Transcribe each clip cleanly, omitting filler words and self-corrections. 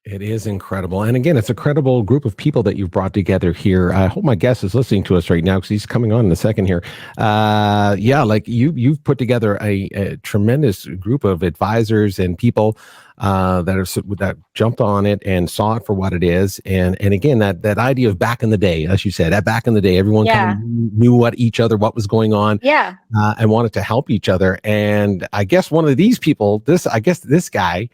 It is incredible. And again, it's a credible group of people that you've brought together here. I hope my guest is listening to us right now because he's coming on in a second here. Yeah, like you've put together a tremendous group of advisors and people that jumped on it and saw it for what it is. And again, that idea of back in the day, as you said, back in the day, everyone kind of Yeah. knew what was going on, Yeah. and wanted to help each other. And I guess one of these people, this guy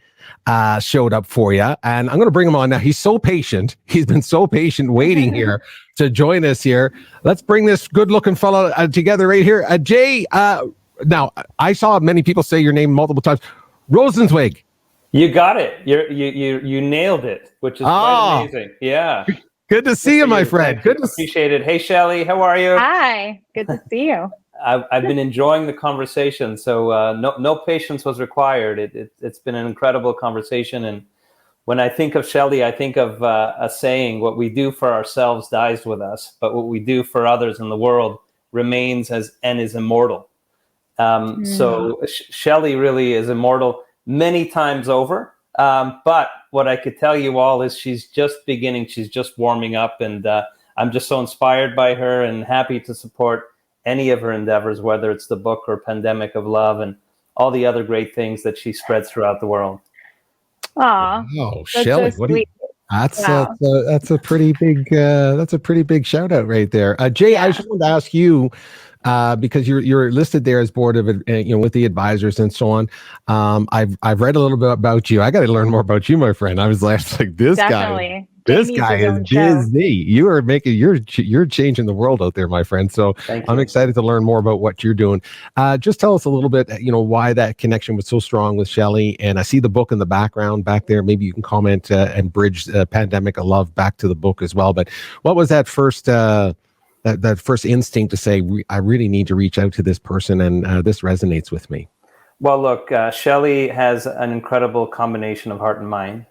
showed up for you, and I'm going to bring him on now. He's so patient. He's been so patient waiting here to join us here. Let's bring this good-looking fellow together right here. Jay, now, I saw many people say your name multiple times. Rosenzweig. You got it. You nailed it, which is quite amazing. Yeah. Good to see you, my friend. Good to appreciate it. Hey, Shelly, how are you? Hi. Good to see you. I've been enjoying the conversation, so no patience was required. It's been an incredible conversation, and when I think of Shelly, I think of a saying: "What we do for ourselves dies with us, but what we do for others in the world remains and is immortal." So Shelly really is immortal many times over. But what I could tell you all is she's just beginning. She's just warming up, and I'm just so inspired by her and happy to support any of her endeavors, whether it's the book or Pandemic of Love and all the other great things that she spreads throughout the world. Aw. Oh, Shelly, so sweet. that's a pretty big shout out right there. Jay, Yeah. I just wanted to ask you, because you're listed there as board of with the advisors and so on. I've read a little bit about you. I got to learn more about you, my friend. I was like, this Definitely. guy is busy. You are you're changing the world out there, my friend. So I'm excited to learn more about what you're doing. Just tell us a little bit, why that connection was so strong with Shelly. And I see the book in the background back there. Maybe you can comment and bridge Pandemic of Love back to the book as well. But what was that first that first instinct to say, I really need to reach out to this person, and this resonates with me? Well, look, Shelly has an incredible combination of heart and mind.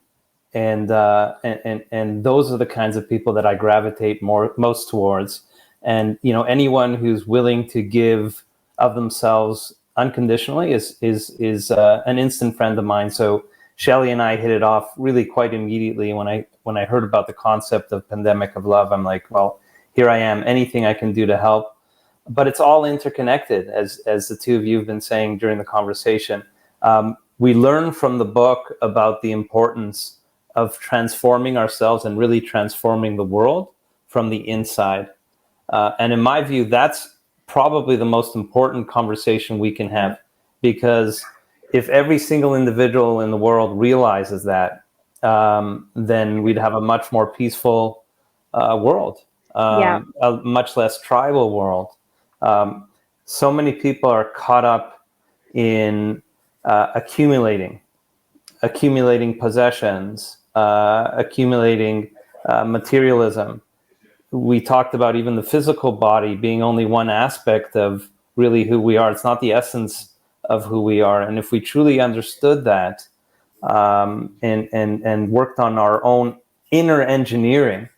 And those are the kinds of people that I gravitate most towards. And anyone who's willing to give of themselves unconditionally is an instant friend of mine. So Shelly and I hit it off really quite immediately when I heard about the concept of Pandemic of Love. I'm like, well, here I am. Anything I can do to help. But it's all interconnected, as the two of you have been saying during the conversation. We learn from the book about the importance of transforming ourselves and really transforming the world from the inside. And in my view, that's probably the most important conversation we can have, because if every single individual in the world realizes that, then we'd have a much more peaceful world, a much less tribal world. So many people are caught up in accumulating possessions, accumulating materialism. We talked about even the physical body being only one aspect of really who we are. It's not the essence of who we are. And if we truly understood that, and worked on our own inner engineering,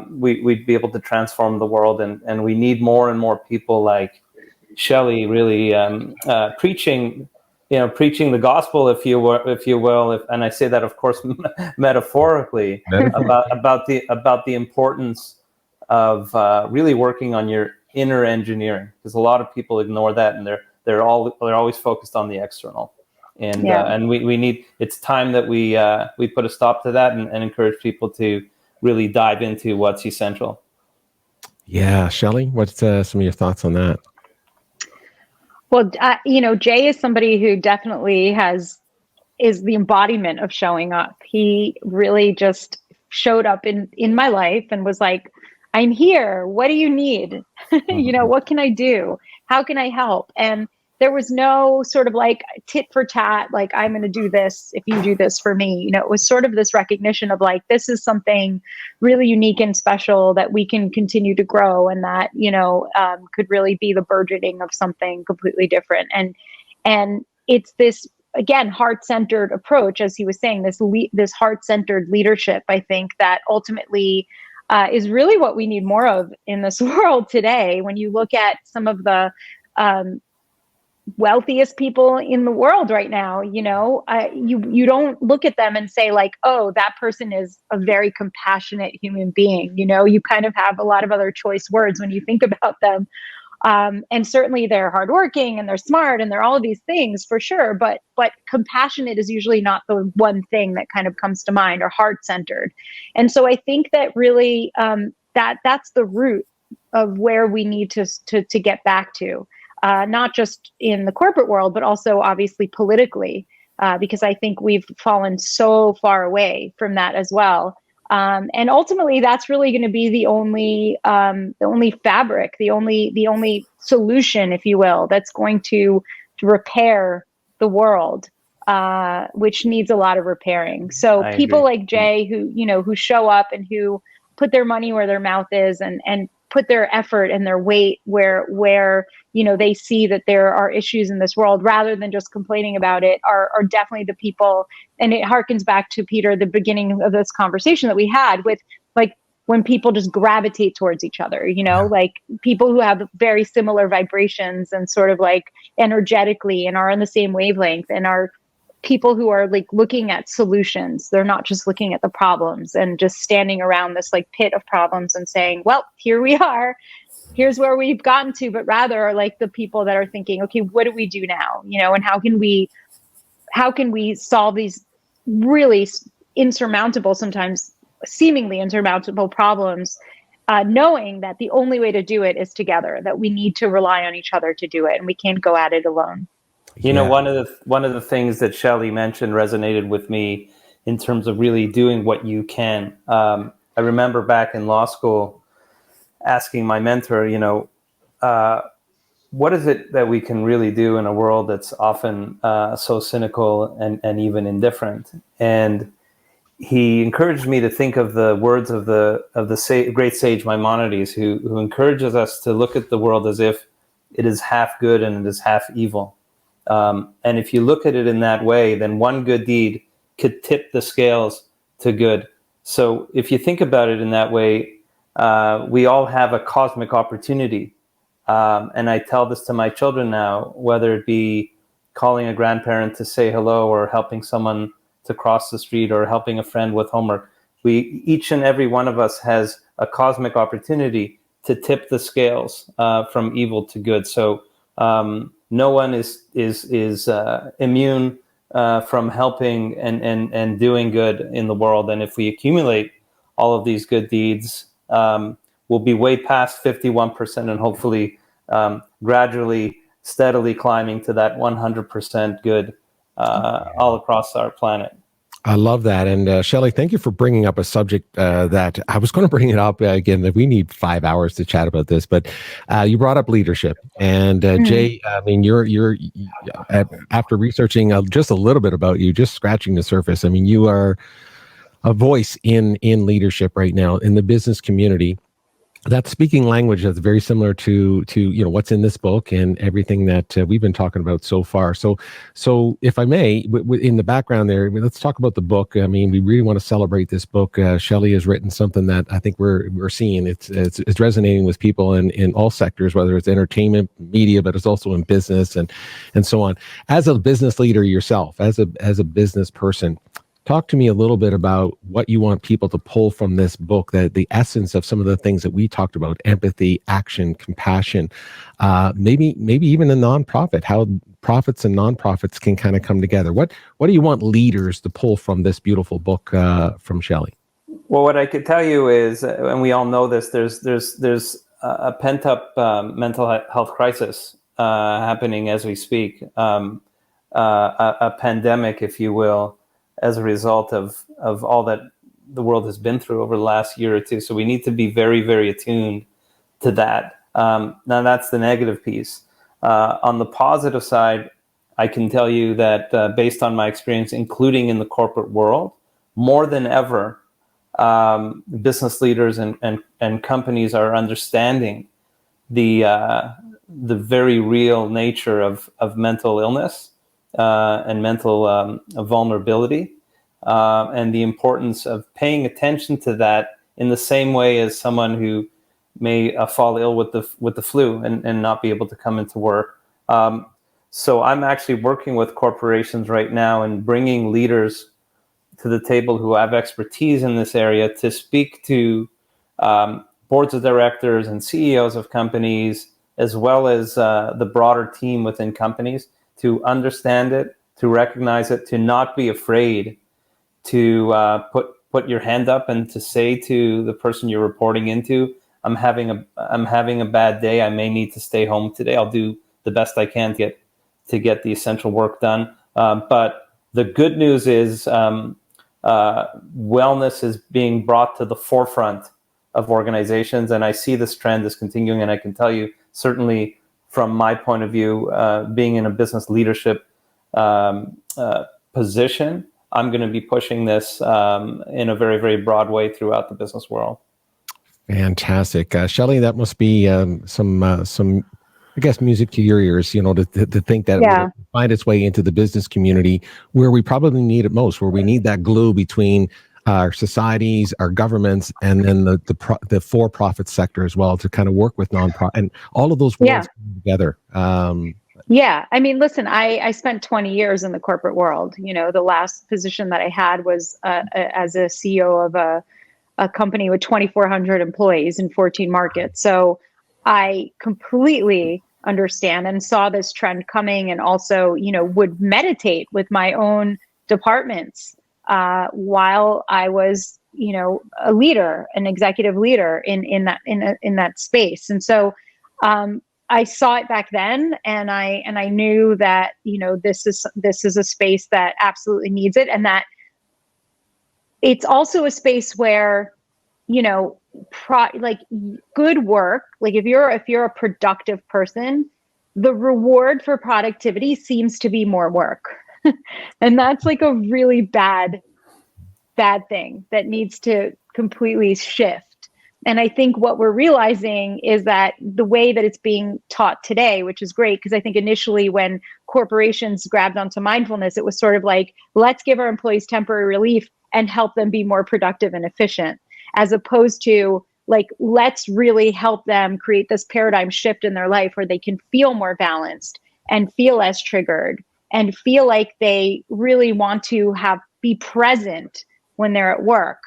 we'd be able to transform the world. And we need more and more people like Shelly really preaching the gospel, if you will, and I say that, of course, metaphorically, about the importance of really working on your inner engineering, because a lot of people ignore that, and they're always focused on the external, and we need. It's time that we put a stop to that and encourage people to really dive into what's essential. Yeah, Shelly, what's some of your thoughts on that? Well, Jay is somebody who definitely is the embodiment of showing up. He really just showed up in my life and was like, I'm here. What do you need? What can I do? How can I help? And there was no sort of like tit for tat, like, I'm going to do this if you do this for me. It was sort of this recognition of like, this is something really unique and special that we can continue to grow, and that, could really be the burgeoning of something completely different. And it's this, again, heart-centered approach, as he was saying, this heart-centered leadership, I think, that ultimately is really what we need more of in this world today. When you look at some of the wealthiest people in the world right now. You don't look at them and say like, oh, that person is a very compassionate human being. You kind of have a lot of other choice words when you think about them. And certainly they're hardworking and they're smart and they're all of these things for sure. But compassionate is usually not the one thing that kind of comes to mind, or heart-centered. And so I think that really that's the root of where we need to get back to. Not just in the corporate world, but also obviously politically, because I think we've fallen so far away from that as well. And ultimately, that's really going to be the only fabric, the only solution, if you will, that's going to repair the world, which needs a lot of repairing. So people like Jay, who show up and who put their money where their mouth is, and put their effort and their weight where they see that there are issues in this world, rather than just complaining about it, are definitely the people. And it harkens back to, Peter, the beginning of this conversation that we had with, like, when people just gravitate towards each other, like people who have very similar vibrations and sort of like energetically and are on the same wavelength, and are people who are like looking at solutions. They're not just looking at the problems and just standing around this like pit of problems and saying, well, here we are, here's where we've gotten to, but rather are like the people that are thinking, okay, what do we do now? And how can we solve these really insurmountable, sometimes seemingly insurmountable problems, knowing that the only way to do it is together, that we need to rely on each other to do it, and we can't go at it alone. One of the things that Shelly mentioned resonated with me in terms of really doing what you can. I remember back in law school asking my mentor, what is it that we can really do in a world that's often so cynical and even indifferent? And he encouraged me to think of the words of the great sage Maimonides, who encourages us to look at the world as if it is half good and it is half evil. And if you look at it in that way, then one good deed could tip the scales to good. So if you think about it in that way, we all have a cosmic opportunity. And I tell this to my children now, whether it be calling a grandparent to say hello, or helping someone to cross the street, or helping a friend with homework. Each and every one of us has a cosmic opportunity to tip the scales from evil to good. So no one is immune from helping and doing good in the world. And if we accumulate all of these good deeds, we'll be way past 51% and hopefully gradually, steadily climbing to that 100% good all across our planet. I love that. And Shelly, thank you for bringing up a subject that I was going to bring it up again, that we need 5 hours to chat about this, but you brought up leadership. And Jay, I mean, you're after researching just a little bit about you, just scratching the surface. I mean, you are a voice in leadership right now in the business community. That speaking language that's very similar to what's in this book and everything that we've been talking about so far. So if I may, in the background there, let's talk about the book. I mean, we really want to celebrate this book. Shelly has written something that I think we're seeing. It's resonating with people in all sectors, whether it's entertainment, media, but it's also in business and so on. As a business leader yourself, as a business person, talk to me a little bit about what you want people to pull from this book, the essence of some of the things that we talked about: empathy, action, compassion, maybe even a nonprofit, how profits and nonprofits can kind of come together. What do you want leaders to pull from this beautiful book from Shelly? Well, what I could tell you is, and we all know this, there's a pent-up mental health crisis happening as we speak, a pandemic, if you will, as a result of all that the world has been through over the last year or two. So we need to be very, very attuned to that. Now that's the negative piece. On the positive side, I can tell you that based on my experience, including in the corporate world, more than ever, business leaders and companies are understanding the very real nature of mental illness and mental vulnerability, and the importance of paying attention to that in the same way as someone who may fall ill with the flu and not be able to come into work. So I'm actually working with corporations right now and bringing leaders to the table who have expertise in this area to speak to boards of directors and CEOs of companies, as well as the broader team within companies, to understand it, to recognize it, to not be afraid to put your hand up and to say to the person you're reporting into, I'm having a bad day. I may need to stay home today. I'll do the best I can to get the essential work done. But the good news is wellness is being brought to the forefront of organizations, and I see this trend is continuing. And I can tell you, certainly from my point of view, being in a business leadership position, I'm going to be pushing this in a very, very broad way throughout the business world. Fantastic, Shelly. That must be some, I guess, music to your ears. To think that it will find its way into the business community, where we probably need it most, where we need that glue between our societies, our governments, and then the for-profit sector as well, to kind of work with nonprofit and all of those worlds together. Yeah. I mean, listen, I spent 20 years in the corporate world. The last position that I had was as a CEO of a company with 2,400 employees in 14 markets. So I completely understand and saw this trend coming, and also, would meditate with my own departments while I was, a leader, an executive leader in that space. And so I saw it back then, and I knew that this is a space that absolutely needs it, and that it's also a space where good work, like if you're a productive person, the reward for productivity seems to be more work, and that's like a really bad thing that needs to completely shift. And I think what we're realizing is that the way that it's being taught today, which is great, because I think initially when corporations grabbed onto mindfulness, it was sort of like, let's give our employees temporary relief and help them be more productive and efficient, as opposed to like, let's really help them create this paradigm shift in their life where they can feel more balanced and feel less triggered and feel like they really want to be present when they're at work.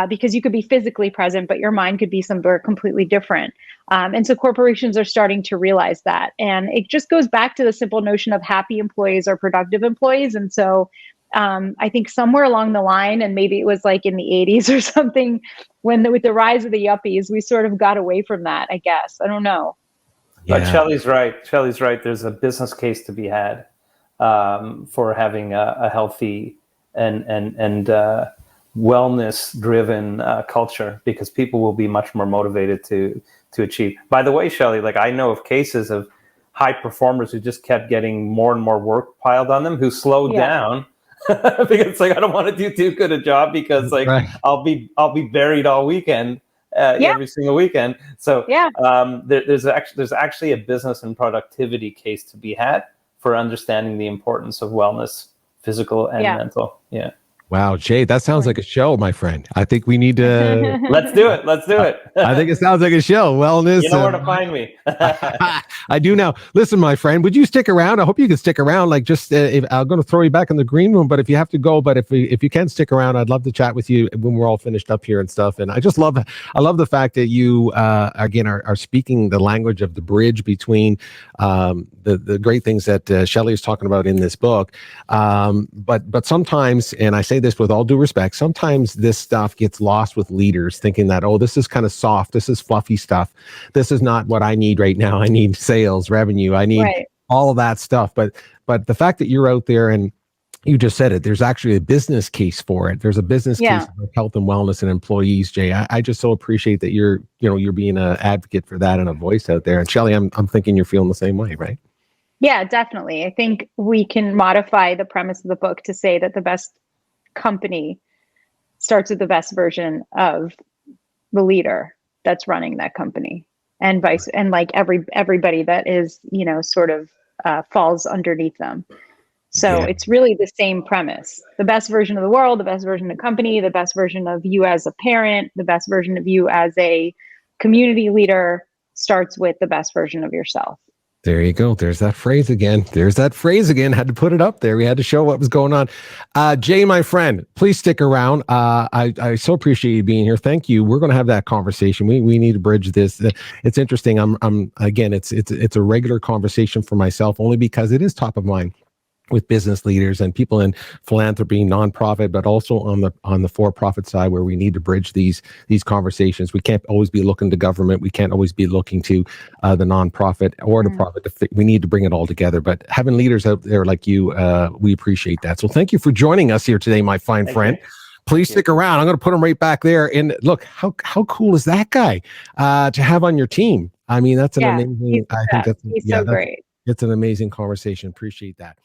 Because you could be physically present, but your mind could be somewhere completely different. And so corporations are starting to realize that. And it just goes back to the simple notion of happy employees or productive employees. And so I think somewhere along the line, and maybe it was like in the 80s or something, with the rise of the yuppies, we sort of got away from that, I guess. I don't know. Yeah. But Shelly's right. There's a business case to be had for having a healthy and wellness-driven culture, because people will be much more motivated to achieve. By the way, Shelly, like I know of cases of high performers who just kept getting more and more work piled on them, who slowed down because it's like, I don't want to do too good a job, because like I'll be buried all weekend, every single weekend. So there's actually a business and productivity case to be had for understanding the importance of wellness, physical and mental. Yeah. Wow, Jay, that sounds like a show, my friend. I think we need to... Let's do it. I think it sounds like a show. Wellness. You know where to find me. I do now. Listen, my friend, would you stick around? I hope you can stick around. Like, just I'm going to throw you back in the green room, but if you have to go, but if you can stick around, I'd love to chat with you when we're all finished up here and stuff. And I love the fact that you, again, are speaking the language of the bridge between the great things that Shelly is talking about in this book. But sometimes, and I say this with all due respect, sometimes this stuff gets lost with leaders, thinking that, oh, this is kind of soft, this is fluffy stuff, this is not what I need right now. I need sales, revenue, I need all of that stuff. But the fact that you're out there and you just said it, there's actually a business case for it. There's a business case for health and wellness and employees, Jay. I just so appreciate that you're being an advocate for that and a voice out there. And Shelly, I'm thinking you're feeling the same way, right? Yeah, definitely. I think we can modify the premise of the book to say that the best company starts with the best version of the leader that's running that company, and and like everybody that is, sort of falls underneath them. So it's really the same premise. The best version of the world, the best version of the company, the best version of you as a parent, the best version of you as a community leader starts with the best version of yourself. There you go. There's that phrase again. Had to put it up there. We had to show what was going on. Jay, my friend, please stick around. I so appreciate you being here. Thank you. We're going to have that conversation. We need to bridge this. It's interesting. I'm again, it's a regular conversation for myself, only because it is top of mind with business leaders and people in philanthropy, nonprofit, but also on the for-profit side, where we need to bridge these conversations. We can't always be looking to government. We can't always be looking to the nonprofit or the profit. We need to bring it all together. But having leaders out there like you, we appreciate that. So thank you for joining us here today, my fine friend. Please stick around. I'm going to put him right back there. And look, how cool is that guy to have on your team? I mean, that's an amazing. I think he's so great. It's an amazing conversation. Appreciate that.